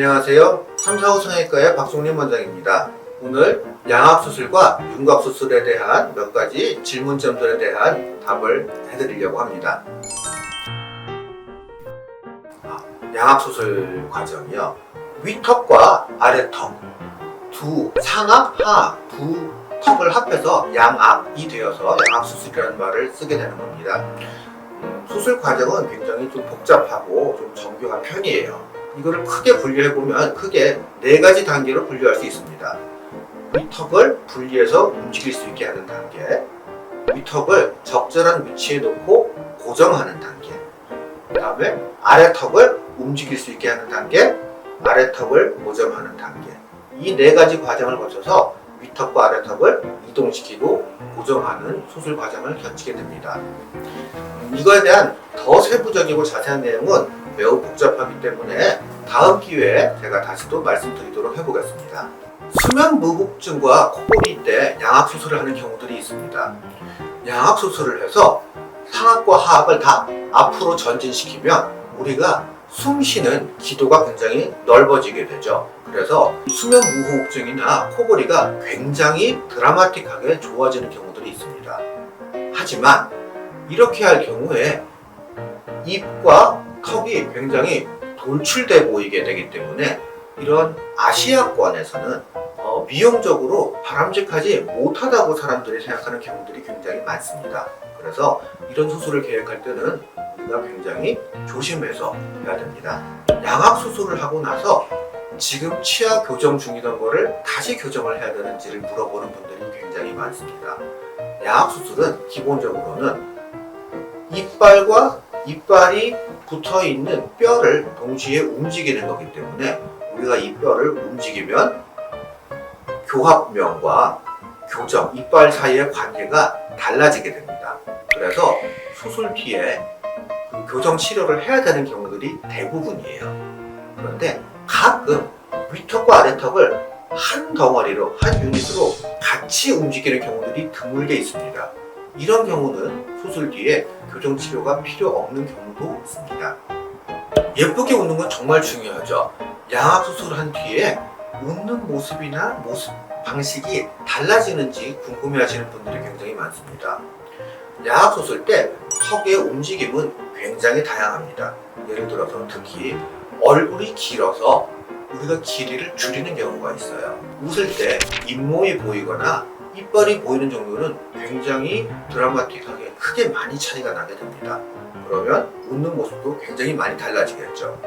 안녕하세요. 345 성형외과의 박종림 원장입니다. 오늘 양압수술과 윤곽수술에 대한 몇 가지 질문점들에 대한 답을 해드리려고 합니다. 양압수술 과정이요. 위턱과 아래턱, 상압, 하압 두 턱을 합해서 양압이 되어서 양압수술이라는 말을 쓰게 되는 겁니다. 수술 과정은 굉장히 좀 복잡하고 좀 정교한 편이에요. 이거를 크게 분류해보면 크게 4가지 단계로 분류할 수 있습니다. 위턱을 분리해서 움직일 수 있게 하는 단계, 위턱을 적절한 위치에 놓고 고정하는 단계, 그 다음에 아래턱을 움직일 수 있게 하는 단계, 아래턱을 고정하는 단계. 이 4가지 과정을 거쳐서 위턱과 아래턱을 이동시키고 고정하는 수술 과정을 거치게 됩니다. 이거에 대한 더 세부적이고 자세한 내용은 매우 복잡하기 때문에 다음 기회에 제가 다시 또 말씀드리도록 해보겠습니다. 수면 무호흡증과 코골이 때 양압수술을 하는 경우들이 있습니다. 양압수술을 해서 상압과 하압을 다 앞으로 전진시키면 우리가 숨쉬는 기도가 굉장히 넓어지게 되죠. 그래서 수면 무호흡증이나 코골이가 굉장히 드라마틱하게 좋아지는 경우들이 있습니다. 하지만 이렇게 할 경우에 입과 턱이 굉장히 돌출돼 보이게 되기 때문에 이런 아시아권에서는 미용적으로 바람직하지 못하다고 사람들이 생각하는 경우들이 굉장히 많습니다. 그래서 이런 수술을 계획할 때는 우리가 굉장히 조심해서 해야 됩니다. 양압수술을 하고 나서 지금 치아 교정 중이던 거를 다시 교정을 해야 되는지를 물어보는 분들이 굉장히 많습니다. 양압수술은 기본적으로는 이빨과 이빨이 붙어있는 뼈를 동시에 움직이는 거기 때문에 우리가 이 뼈를 움직이면 교합면과 교정, 이빨 사이의 관계가 달라지게 됩니다. 그래서 수술 뒤에 교정 치료를 해야 되는 경우들이 대부분이에요. 그런데 가끔 위턱과 아래턱을 한 덩어리로, 한 유닛으로 같이 움직이는 경우들이 드물게 있습니다. 이런 경우는 수술 뒤에 교정 치료가 필요 없는 경우도 있습니다. 예쁘게 웃는 건 정말 중요하죠. 양압수술을 한 뒤에 웃는 모습이나 모습 방식이 달라지는지 궁금해하시는 분들이 굉장히 많습니다. 양압수술 때 턱의 움직임은 굉장히 다양합니다. 예를 들어서 특히 얼굴이 길어서 우리가 길이를 줄이는 경우가 있어요. 웃을 때 잇몸이 보이거나 이빨이 보이는 정도는 굉장히 드라마틱하게 크게 많이 차이가 나게 됩니다. 그러면 웃는 모습도 굉장히 많이 달라지겠죠.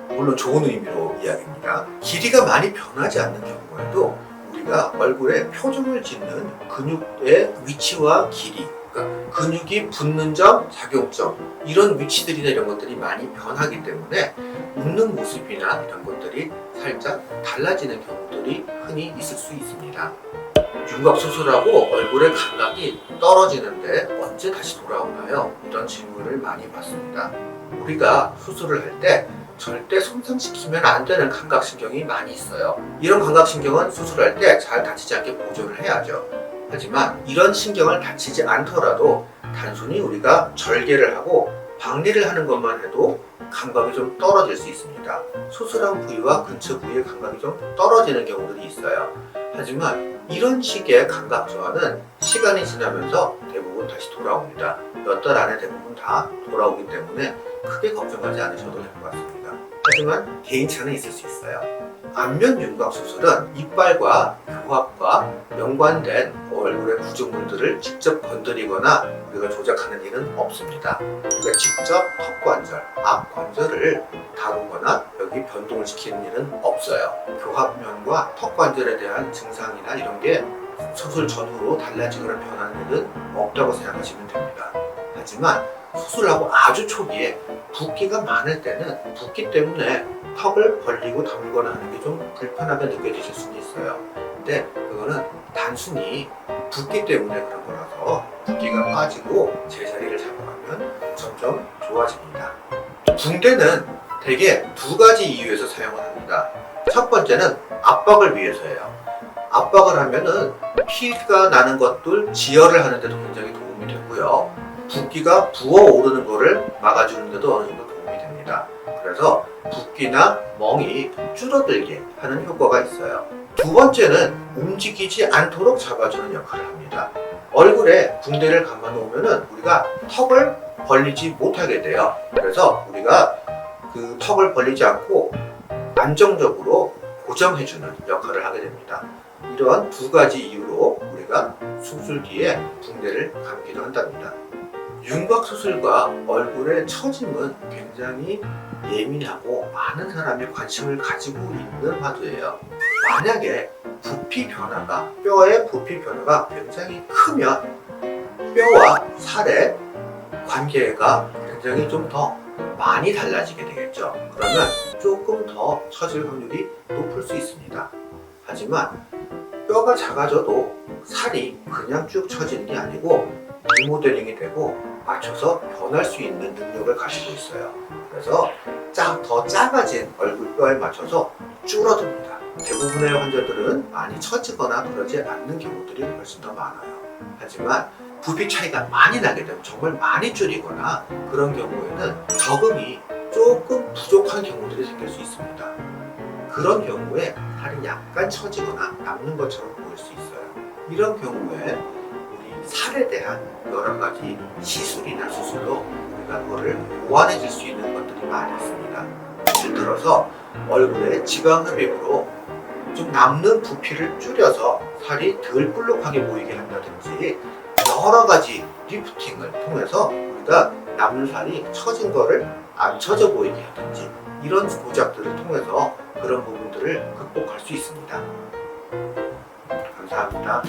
물론 좋은 의미로 이야기입니다. 길이가 많이 변하지 않는 경우에도 우리가 얼굴에 표정을 짓는 근육의 위치와 길이, 그러니까 근육이 붙는 점, 작용점 이런 위치들이나 이런 것들이 많이 변하기 때문에 웃는 모습이나 이런 것들이 살짝 달라지는 경우들이 흔히 있을 수 있습니다. 윤곽수술하고 얼굴의 감각이 떨어지는데 언제 다시 돌아오나요? 이런 질문을 많이 받습니다. 우리가 수술을 할 때 절대 손상시키면 안 되는 감각신경이 많이 있어요. 이런 감각신경은 수술할 때 잘 다치지 않게 보존을 해야죠. 하지만 이런 신경을 다치지 않더라도 단순히 우리가 절개를 하고 박리를 하는 것만 해도 감각이 좀 떨어질 수 있습니다. 수술한 부위와 근처 부위의 감각이 좀 떨어지는 경우들이 있어요. 하지만 이런 식의 감각 저하는 시간이 지나면서 대부분 다시 돌아옵니다. 몇 달 안에 대부분 다 돌아오기 때문에 크게 걱정하지 않으셔도 될 것 같습니다. 하지만 개인차는 있을 수 있어요. 안면 윤곽수술은 이빨과 교합과 연관된 얼굴의 구조물들을 직접 건드리거나 우리가 조작하는 일은 없습니다. 우리가 직접 턱관절, 앞관절을 다루거나 여기 변동을 시키는 일은 없어요. 교합면과 턱관절에 대한 증상이나 이런 게 수술 전후로 달라지거나 변하는 일은 없다고 생각하시면 됩니다. 하지만 수술하고 아주 초기에 붓기가 많을 때는 붓기 때문에 턱을 벌리고 다물거나 하는 게 좀 불편하게 느껴지실 수는 있어요. 근데 그거는 단순히 붓기 때문에 그런 거라서 붓기가 빠지고 제자리를 잡아가면 점점 좋아집니다. 붕대는 대개 2가지 이유에서 사용을 합니다. 첫 번째는 압박을 위해서예요. 압박을 하면은 피가 나는 것들 지혈을 하는데도 굉장히 도움이 되고요. 붓기가 부어오르는 것을 막아주는 데도 어느 정도 도움이 됩니다. 그래서 붓기나 멍이 줄어들게 하는 효과가 있어요. 두 번째는 움직이지 않도록 잡아주는 역할을 합니다. 얼굴에 붕대를 감아 놓으면 우리가 턱을 벌리지 못하게 돼요. 그래서 우리가 그 턱을 벌리지 않고 안정적으로 고정해주는 역할을 하게 됩니다. 이런 두 가지 이유로 우리가 수술 뒤에 붕대를 감기도 한답니다. 윤곽 수술과 얼굴의 처짐은 굉장히 예민하고 많은 사람이 관심을 가지고 있는 화두예요. 만약에 부피 변화가, 뼈의 부피 변화가 굉장히 크면 뼈와 살의 관계가 굉장히 좀 더 많이 달라지게 되겠죠. 그러면 조금 더 처질 확률이 높을 수 있습니다. 하지만 뼈가 작아져도 살이 그냥 쭉 처지는 게 아니고 리모델링이 되고 맞춰서 변할 수 있는 능력을 가지고 있어요. 그래서 더 작아진 얼굴뼈에 맞춰서 줄어듭니다. 대부분의 환자들은 많이 처지거나 그러지 않는 경우들이 훨씬 더 많아요. 하지만 부피 차이가 많이 나게 되면 정말 많이 줄이거나 그런 경우에는 적응이 조금 부족한 경우들이 생길 수 있습니다. 그런 경우에 살이 약간 처지거나 남는 것처럼 보일 수 있어요. 이런 경우에 우리 살에 대한 여러 가지 시술이나 수술로 우리가 그거를 보완해 줄 수 있는 것들이 많이 있습니다. 예를 들어서 얼굴에 지방 흡입으로 좀 남는 부피를 줄여서 살이 덜 볼록하게 보이게 한다든지 여러 가지 리프팅을 통해서 우리가 남는 살이 처진 거를 안 처져 보이게 하든지 이런 도작들을 통해서 그런 부분들을 극복할 수 있습니다. 감사합니다.